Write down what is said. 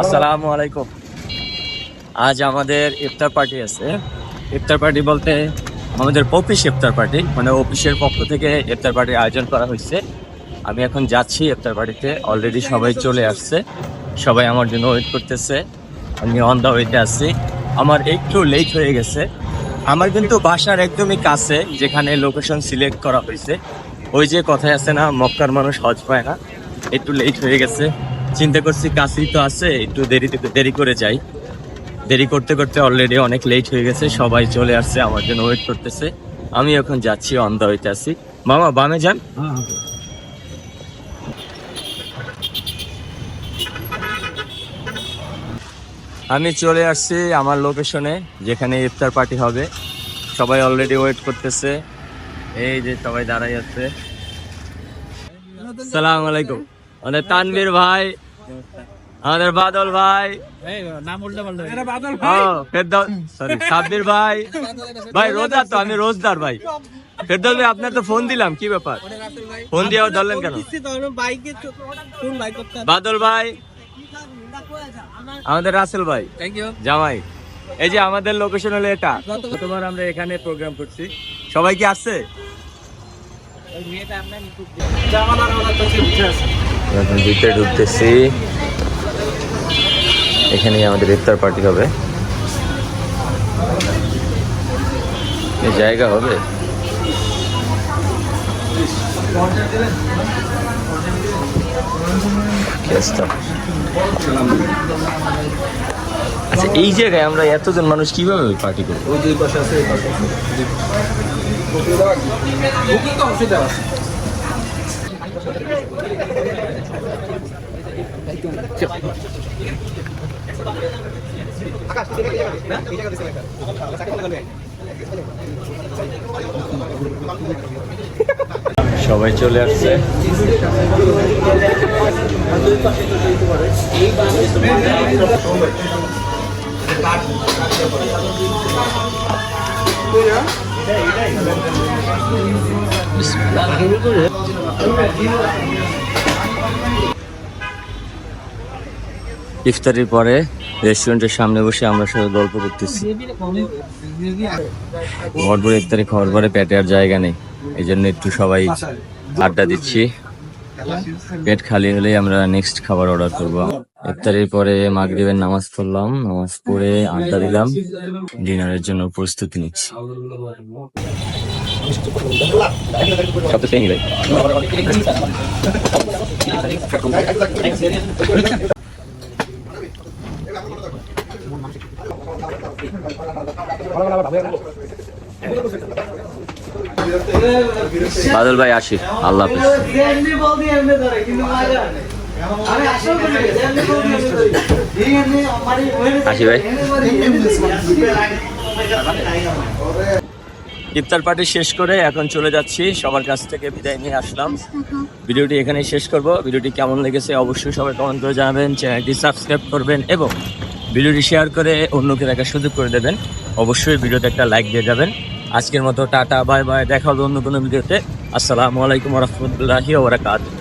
আসসালামু আলাইকুম। আজ আমাদের ইফতার পার্টি আছে। ইফতার পার্টি বলতে আমাদের অফিস ইফতার পার্টি, মানে অফিসের পক্ষ থেকে ইফতার পার্টির আয়োজন করা হয়েছে। আমি এখন যাচ্ছি ইফতার পার্টিতে। অলরেডি সবাই চলে আসছে, সবাই আমার জন্য ওয়েট করতেছে। আমি অন দা ওয়েতে আছি। আমার একটু লেট হয়ে গেছে। আমার কিন্তু বাসার একদমই কাছে, যেখানে লোকেশন সিলেক্ট করা হয়েছে। ওই যে কথায় আছে না, মক্কার মানুষ হজ পায় না। একটু লেট হয়ে গেছে, চিন্তা করছি কাছেই তো আছে, একটু দেরি করে যাই। দেরি করতে করতে অলরেডি অনেক লেট হয়ে গেছে। সবাই চলে আসছে, আমার জন্য ওয়েট করতেছে। আমি এখন যাচ্ছি, অন দা ওয়েতে আছি। মামা বামে যান। আমি চলে আসছি আমার লোকেশনে, যেখানে ইফতার পার্টি হবে। সবাই অলরেডি ওয়েট করতেছে। এই যে সবাই দাঁড়াই আছে। সালাম আলাইকুম। আমাদের তানভীর ভাই, আমাদের বাদল ভাই, সরি সাব্বির ভাই। ভাই রোজা তো, আমি রোজদার ভাই। ফেরদৌস ভাই, আপনার তো ফোন দিলাম, কি ব্যাপার? ফোন দিয়ে আবার ধরলেন কেন? বাদল ভাই, আমাদের রাসেল ভাই, জামাই। এই যে আমাদের লোকেশন হলো এটা। তোমার আমরা এখানে প্রোগ্রাম করছি। সবাই কি আসছে? এখন ভিতরে ঢুকতেছি। এখানেই আমাদের ইফতার পার্টি হবে। এই জায়গা হবে। আচ্ছা, এই জায়গায় আমরা এতজন মানুষ কিভাবে পার্টি করবো? ওই দুই পাশে আছে, এই পাশে আছে। সবাই চলে আসছে। ইফতারির পরে রেস্টুরেন্টের সামনে বসে আমরা সবাই গল্প করতেছি। ভরপুর ইফতারি খাওয়ার পরে পেটে আর জায়গা নেই, এই জন্য একটু সবাই আড্ডা দিচ্ছি। পেট খালি হলেই আমরা নেক্সট খাবার অর্ডার করবো। ইফতারির পরে মাগরিবের নামাজ পড়লাম, নামাজ পড়ে আড্ডা দিলাম। ডিনারের জন্য প্রস্তুতি নিচ্ছি। বাদল ভাই আসি, আল্লাহ হাফেজ। আসি ভাই। ইফতার পার্টি শেষ করে এখন চলে যাচ্ছি, সবার কাছ থেকে বিদায় নিয়ে আসলাম। ভিডিওটি এখানেই শেষ করব। ভিডিওটি কেমন লেগেছে অবশ্যই সবাই কমেন্ট করে জানাবেন, চ্যানেলটি সাবস্ক্রাইব করবেন এবং ভিডিওটি শেয়ার করে অন্যকে দেখার সুযোগ করে দেবেন। অবশ্যই ভিডিওতে একটা লাইক দিয়ে যাবেন। আজকের মতো টাটা, বাই বাই। দেখা হবে অন্য কোনো ভিডিওতে। আসসালামু আলাইকুম ওয়া রাহমাতুল্লাহি ওয়া বারাকাতুহু।